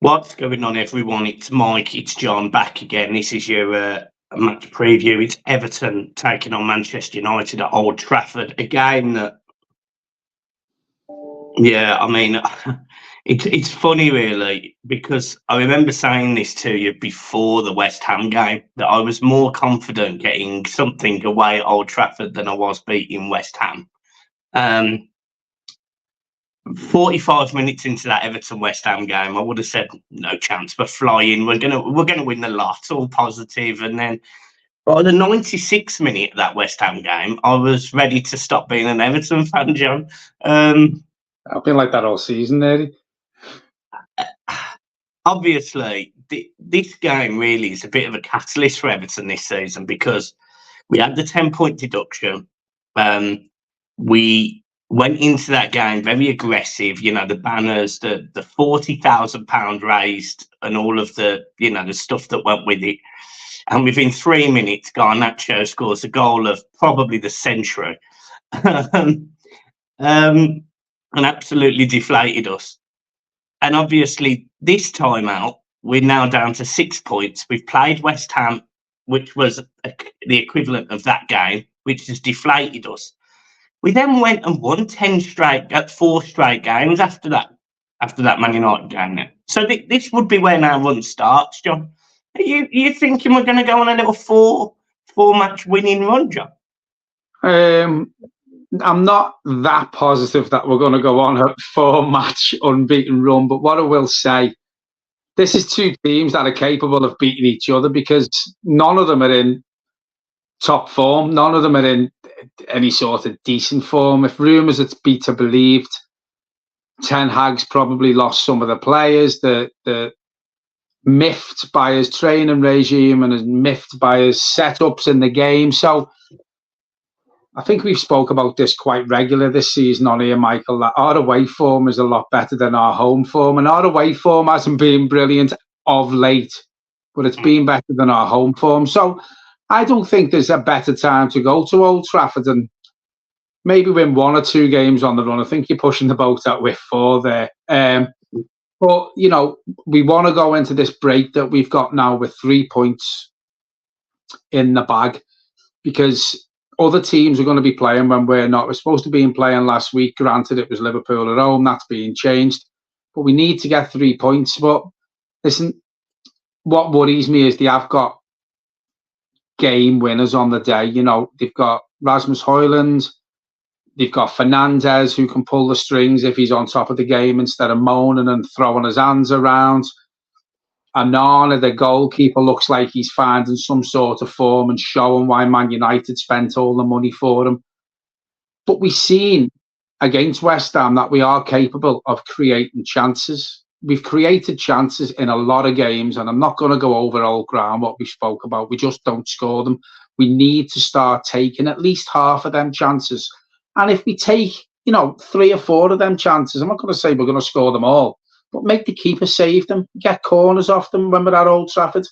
What's going on, everyone? It's Mike, it's John back again. This is your match preview. It's Everton taking on Manchester United at Old Trafford. A game that, yeah, I mean, it's funny really, because I remember saying this to you before the West Ham game, that I was more confident getting something away at Old Trafford than I was beating West Ham. 45 minutes into that Everton West Ham game, I would have said no chance. We're flying. We're gonna win the lot. All positive. And then by the 96th minute of that West Ham game, I was ready to stop being an Everton fan, John. I've been like that all season, Eddie. Obviously, this game really is a bit of a catalyst for Everton this season, because we had the 10-point deduction. We went into that game very aggressive, the banners, the £40,000 raised, and all of the the stuff that went with it. And within 3 minutes, Garnacho scores a goal of probably the century, and absolutely deflated us. And obviously, this time out, we're now down to 6 points. We've played West Ham, which was the equivalent of that game, which has deflated us. We then went and won 4 straight games after that Man United game. Now, so this would be where our run starts, John. Are you thinking we're going to go on a little four match winning run, John? I'm not that positive that we're going to go on a 4-match unbeaten run, but what I will say, this is two teams that are capable of beating each other, because none of them are in top form. None of them are in any sort of decent form. If rumours are to be believed, Ten Hag's probably lost some of the players. The miffed by his training regime and is miffed by his setups in the game. So I think we've spoke about this quite regular this season on here, Michael, that our away form is a lot better than our home form. And our away form hasn't been brilliant of late, but it's been better than our home form. So I don't think there's a better time to go to Old Trafford and maybe win 1 or 2 games on the run. I think you're pushing the boat out with 4 there. But, we want to go into this break that we've got now with 3 points in the bag, because other teams are going to be playing when we're not. We're supposed to be playing last week. Granted, it was Liverpool at home. That's being changed. But we need to get 3 points. But listen, what worries me is they have got game winners on the day. They've got Rasmus Højlund, they've got Fernandes, who can pull the strings if he's on top of the game instead of moaning and throwing his hands around. Anana, the goalkeeper, looks like he's finding some sort of form and showing why Man United spent all the money for him. But we've seen against West Ham that we are capable of creating chances. We've created chances in a lot of games, and I'm not going to go over old ground what we spoke about. We just don't score them. We need to start taking at least half of them chances. And if we take, 3 or 4 of them chances, I'm not going to say we're going to score them all, but make the keeper save them, get corners off them when we're at Old Trafford.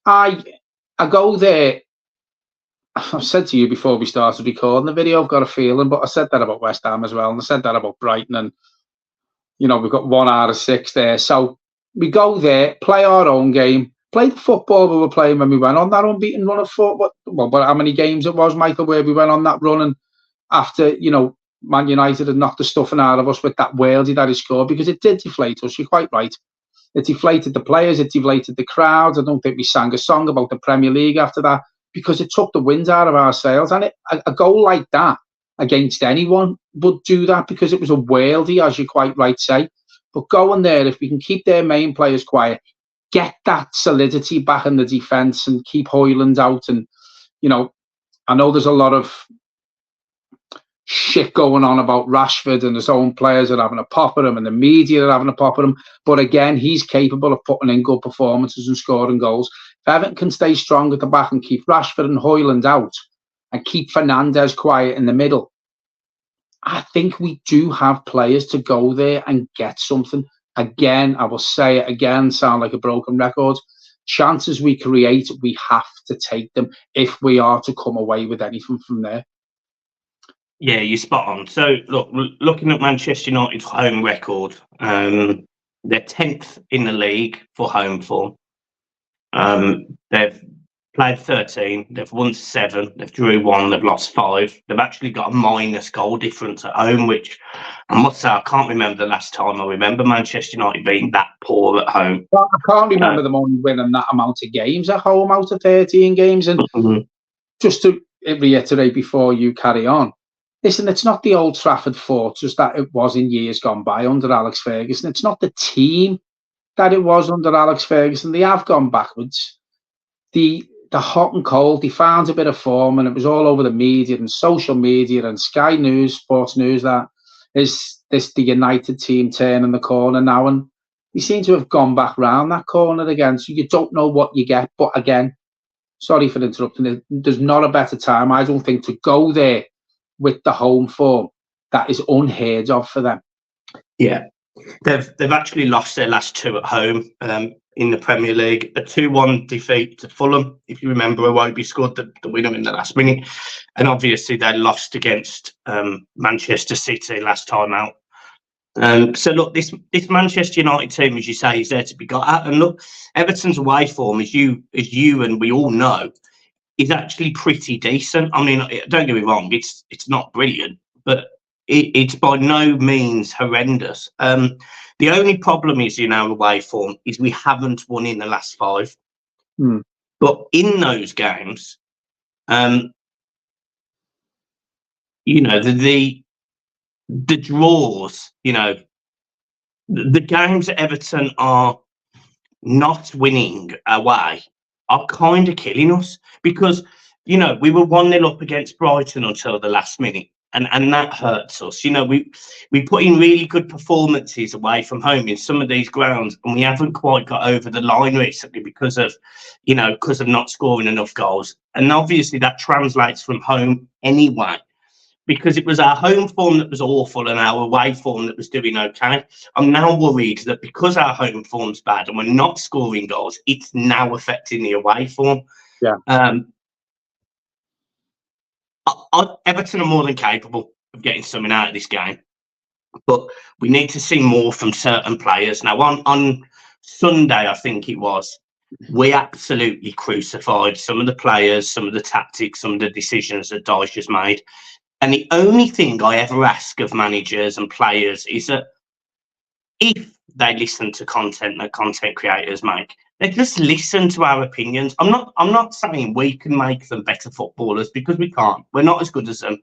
I go there. I've said to you before we started recording the video, I've got a feeling, but I said that about West Ham as well, and I said that about Brighton, and we've got 1 out of 6 there. So we go there, play our own game, play the football we were playing when we went on that unbeaten run of 4. But how many games it was, Michael, where we went on that run, and after Man United had knocked the stuffing out of us with that worldie that he scored, because it did deflate us. You're quite right. It deflated the players, it deflated the crowd. I don't think we sang a song about the Premier League after that, because it took the wind out of our sails. And a goal like that against anyone would do that, because it was a worldie, as you quite right say. But going there, if we can keep their main players quiet, get that solidity back in the defence and keep Højlund out. And, I know there's a lot of shit going on about Rashford, and his own players are having a pop at him and the media are having a pop at him. But again, he's capable of putting in good performances and scoring goals. If Everton can stay strong at the back and keep Rashford and Højlund out and keep Fernandes quiet in the middle, I think we do have players to go there and get something. Again, I will say it again, sound like a broken record. Chances we create, we have to take them if we are to come away with anything from there. Yeah, you're spot on. So, look, looking at Manchester United's home record, They're 10th in the league for home form. They've played 13, they've won 7, they've drew 1, they've lost 5. They've actually got a minus goal difference at home, which I must say, I can't remember the last time I remember Manchester United being that poor at home. Well, I can't remember them only winning that amount of games at home out of 13 games. And just to reiterate before you carry on, listen, it's not the Old Trafford fortress that it was in years gone by under Alex Ferguson. It's not the team that it was under Alex Ferguson. They have gone backwards. The hot and cold, they found a bit of form, and it was all over the media and social media and Sky News, Sports News, that is the United team turning the corner now, and they seem to have gone back round that corner again. So you don't know what you get. But again, sorry for interrupting. There's not a better time, I don't think, to go there with the home form. That is unheard of for them. Yeah, they've actually lost their last 2 at home in the Premier League. A 2-1 defeat to Fulham, if you remember. Iwobi scored the winner in the last minute, and obviously they lost against Manchester City last time out. So look, this Manchester United team, as you say, is there to be got at. And look, Everton's away form, as you and we all know, is actually pretty decent. I mean, don't get me wrong, it's not brilliant, but it's by no means horrendous. The only problem is in our away form is we haven't won in the last 5. But in those games, you know, the draws, you know, the games that Everton are not winning away are kind of killing us, because, you know, we were 1-0 up against Brighton until the last minute. And that hurts us. You know, we put in really good performances away from home in some of these grounds, and we haven't quite got over the line recently because of not scoring enough goals. And obviously that translates from home anyway, because it was our home form that was awful and our away form that was doing okay. I'm now worried that because our home form's bad and we're not scoring goals, it's now affecting the away form. Yeah. Everton are more than capable of getting something out of this game, but we need to see more from certain players. Now, on Sunday, I think it was, we absolutely crucified some of the players, some of the tactics, some of the decisions that Dyche has made. And the only thing I ever ask of managers and players is that if they listen to content that content creators make, they just listen to our opinions. I'm not saying we can make them better footballers, because we can't. We're not as good as them.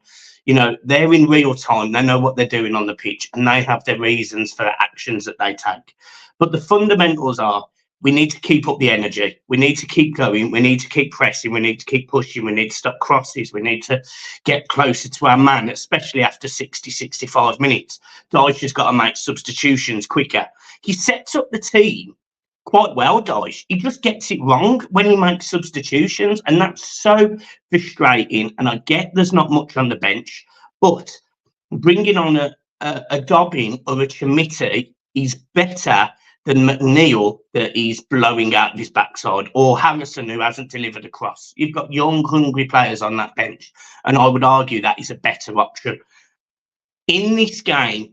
You know, they're in real time. They know what they're doing on the pitch, and they have their reasons for the actions that they take. But the fundamentals are, we need to keep up the energy. We need to keep going. We need to keep pressing. We need to keep pushing. We need to stop crosses. We need to get closer to our man, especially after 60, 65 minutes. Dyche has got to make substitutions quicker. He sets up the team quite well, Dyche. He just gets it wrong when he makes substitutions, and that's so frustrating. And I get there's not much on the bench, but bringing on a Dobbin or a Chimiti is better than McNeil that he's blowing out his backside, or Harrison, who hasn't delivered a cross. You've got young, hungry players on that bench, and I would argue that is a better option. In this game,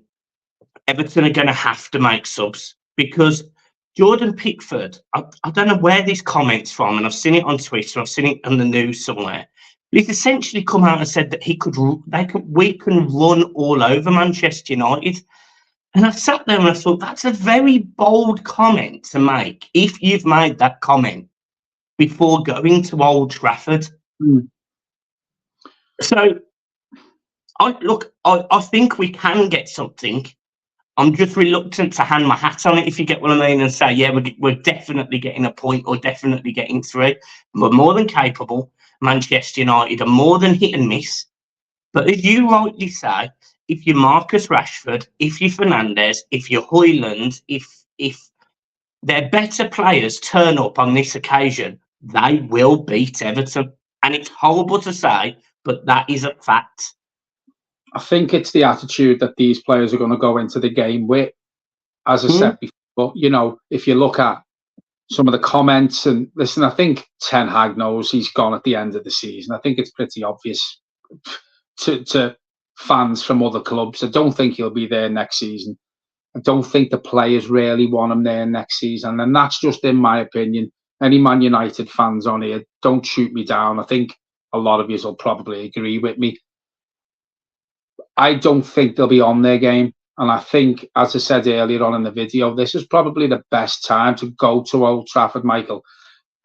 Everton are going to have to make subs, because Jordan Pickford, I don't know where this comment's from, and I've seen it on Twitter, I've seen it on the news somewhere. But he's essentially come out and said that we can run all over Manchester United. And I sat there and I thought, that's a very bold comment to make if you've made that comment before going to Old Trafford. So, I think we can get something. I'm just reluctant to hang my hat on it, if you get what I mean, and say, yeah, we're definitely getting a point or definitely getting 3. We're more than capable. Manchester United are more than hit and miss. But as you rightly say, if you're Marcus Rashford, if you're Fernandes, if you're Højlund, if their better players turn up on this occasion, they will beat Everton. And it's horrible to say, but that is a fact. I think it's the attitude that these players are going to go into the game with. As I said before, you know, if you look at some of the comments, and listen, I think Ten Hag knows he's gone at the end of the season. I think it's pretty obvious to fans from other clubs. I don't think he'll be there next season. I don't think the players really want him there next season, and that's just in my opinion. Any Man United fans on here, don't shoot me down. I think a lot of you will probably agree with me. I don't think they'll be on their game. And I think, as I said earlier on in the video, this is probably the best time to go to Old Trafford, Michael,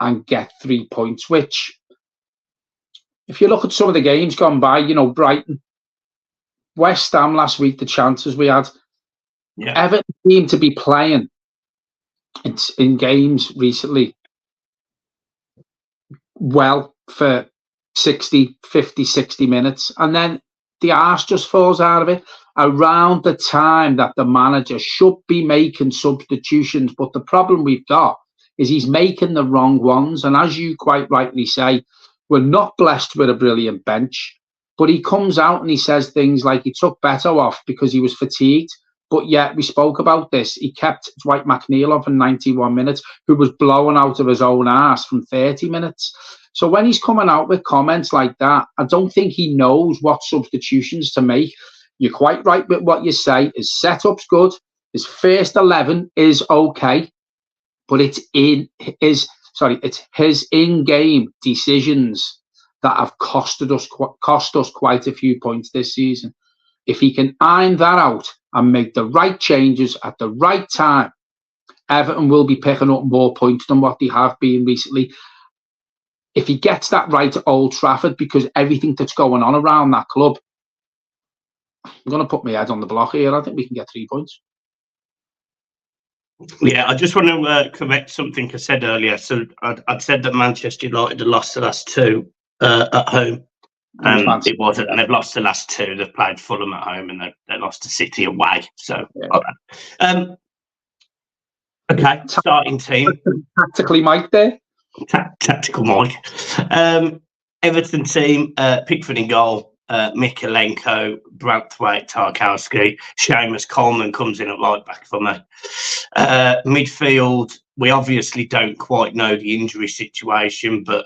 and get 3 points, which, if you look at some of the games gone by, you know, Brighton, West Ham last week, the chances we had, Everton seemed to be playing in games recently well for 60, 50, 60 minutes. And then the arse just falls out of it around the time that the manager should be making substitutions. But the problem we've got is he's making the wrong ones. And as you quite rightly say, we're not blessed with a brilliant bench. But he comes out and he says things like he took Beto off because he was fatigued. But yet, we spoke about this. He kept Dwight McNeil on for 91 minutes, who was blowing out of his own arse from 30 minutes. So when he's coming out with comments like that, I don't think he knows what substitutions to make. You're quite right with what you say. His setup's good. His first 11 is okay. But it's his in-game decisions that have cost us quite a few points this season. If he can iron that out and make the right changes at the right time, Everton will be picking up more points than what they have been recently. If he gets that right at Old Trafford, because everything that's going on around that club, I'm going to put my head on the block here. I think we can get 3 points. Yeah, I just want to correct something I said earlier. So I'd said that Manchester United had lost the last 2 at home. It wasn't. They've lost the last 2. They've played Fulham at home and they lost to City away. So, yeah. Okay, starting team. Tactically, Mike there. Tactical Mike. Everton team, Pickford in goal, Mikalenko, Branthwaite, Tarkowski, Seamus Coleman comes in at right back for me. Midfield, we obviously don't quite know the injury situation, but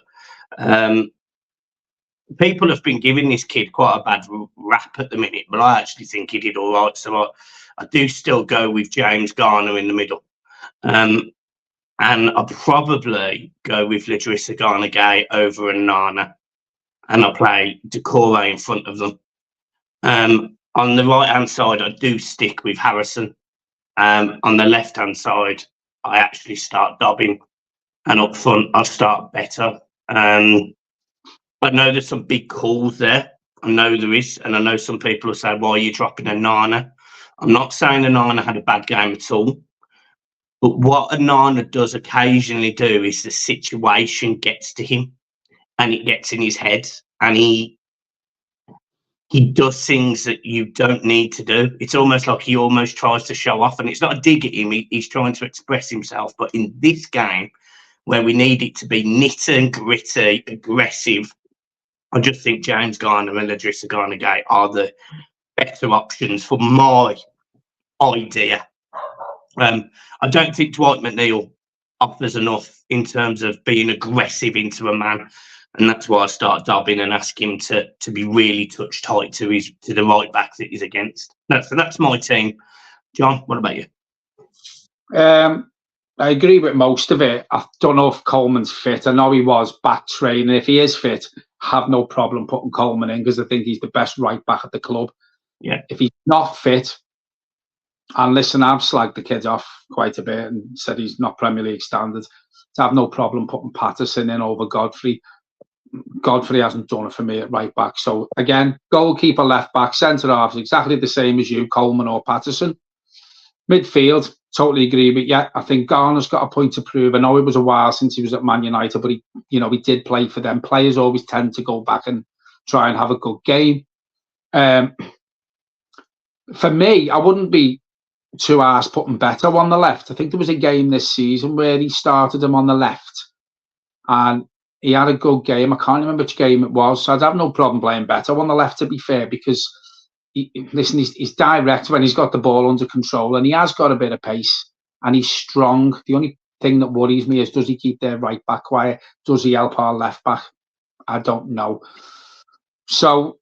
people have been giving this kid quite a bad rap at the minute, but I actually think he did all right. So I do still go with James Garner in the middle. And I'll probably go with Ladrissa Gana-Gay over Onana. And I'll play Decore in front of them. On the right-hand side, I do stick with Harrison. On the left-hand side, I actually start Dobbin. And up front, I start Better. I know there's some big calls there. I know there is. And I know some people will say, why are you dropping Onana? I'm not saying Onana had a bad game at all. But what Onana does occasionally do is the situation gets to him and it gets in his head and he does things that you don't need to do. It's almost like he almost tries to show off, and it's not a dig at him. He's trying to express himself. But in this game, where we need it to be nitty and gritty, aggressive, I just think James Garner and Ladrissa Gana-Gay are the better options for my idea. I don't think Dwight McNeil offers enough in terms of being aggressive into a man, and that's why I start Dobbin and ask him to be really touch tight to the right back that he's against. So that's my team. John, what about you? I agree with most of it. I don't know if Coleman's fit. I know he was back training. If he is fit, I have no problem putting Coleman in because I think he's the best right back at the club. Yeah. If he's not fit, and listen, I've slagged the kid off quite a bit and said he's not Premier League standard. So I have no problem putting Patterson in over Godfrey. Godfrey hasn't done it for me at right back. So again, goalkeeper, left back, centre half, exactly the same as you, Coleman or Patterson. Midfield, totally agree with you. I think Garner's got a point to prove. I know it was a while since he was at Man United, but he did play for them. Players always tend to go back and try and have a good game. For me, I wouldn't be too arsed putting Beto on the left. I think there was a game this season where he started him on the left and he had a good game. I can't remember which game it was, so I'd have no problem playing Beto on the left, to be fair, because he's direct when he's got the ball under control and he has got a bit of pace and he's strong. The only thing that worries me is, does he keep their right back quiet? Does he help our left back? I don't know. So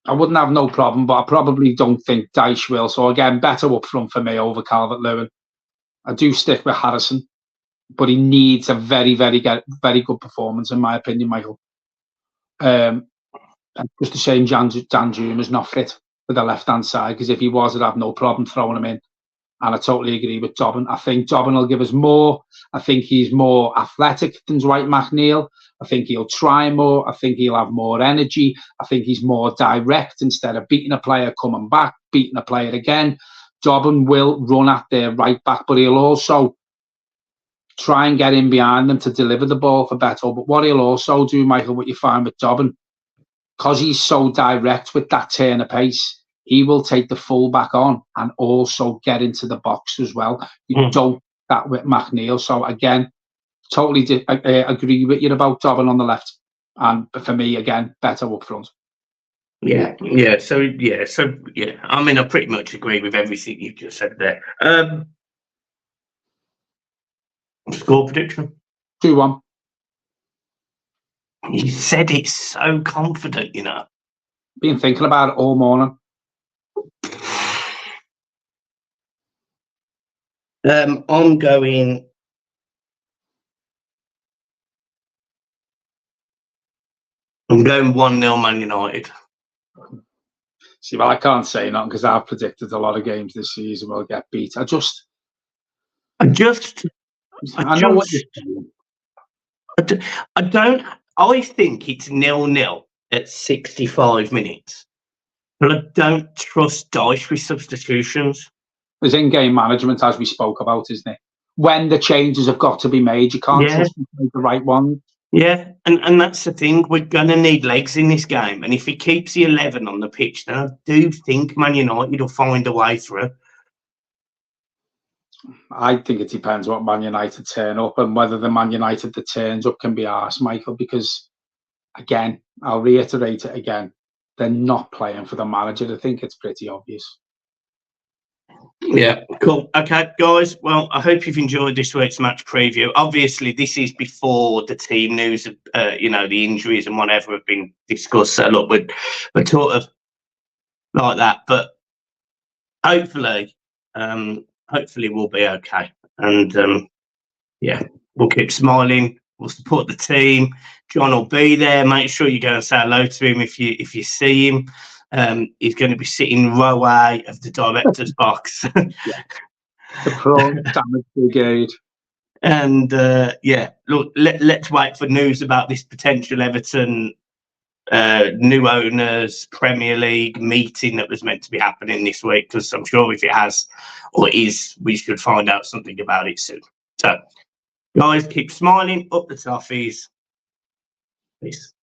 I wouldn't have no problem, but I probably don't think Dyche will. So again, better up front for me over Calvert-Lewin. I do stick with Harrison, but he needs a very good performance, in my opinion, Michael. Just a shame Dan Juma's not fit for the left-hand side, because if he was, I'd have no problem throwing him in. And I totally agree with Dobbin. I think Dobbin will give us more. I think he's more athletic than Dwight McNeil. I think he'll try more. I think he'll have more energy. I think he's more direct. Instead of beating a player, coming back, beating a player again. Dobbin will run at their right back, but he'll also try and get in behind them to deliver the ball for Beto. But what he'll also do, Michael, what you find with Dobbin, because he's so direct with that turn of pace, he will take the full back on and also get into the box as well. You don't that with McNeil. So again, totally agree with you about Dobbin on the left. And for me, again, better up front. Yeah. So I mean, I pretty much agree with everything you just said there. Score prediction? 2-1. You said it so confident, you know. Been thinking about it all morning. I'm going 1-0 Man United. See, well, I can't say nothing because I've predicted a lot of games this season will get beat. I know what you're saying. I think it's 0-0 at 65 minutes, but I don't trust Dyche with substitutions. There's in-game management, as we spoke about, isn't it? When the changes have got to be made, you can't trust them to make the right one. Yeah, and that's the thing. We're going to need legs in this game. And if he keeps the 11 on the pitch, then I do think Man United will find a way through. I think it depends what Man United turn up and whether the Man United that turns up can be arsed, Michael, because, again, I'll reiterate it again, they're not playing for the manager. I think it's pretty obvious. Yeah, cool. Okay, guys. Well, I hope you've enjoyed this week's match preview. Obviously, this is before the team news, the injuries and whatever have been discussed. So, look, we're sort of like that, but hopefully we'll be okay. And we'll keep smiling. We'll support the team. John will be there. Make sure you go and say hello to him if you see him. He's going to be sitting row A of the director's box. The prawn damage brigade. And look, let's wait for news about this potential Everton new owners Premier League meeting that was meant to be happening this week, because I'm sure if it has or is, we should find out something about it soon. So, guys, keep smiling, up the toffees. Peace.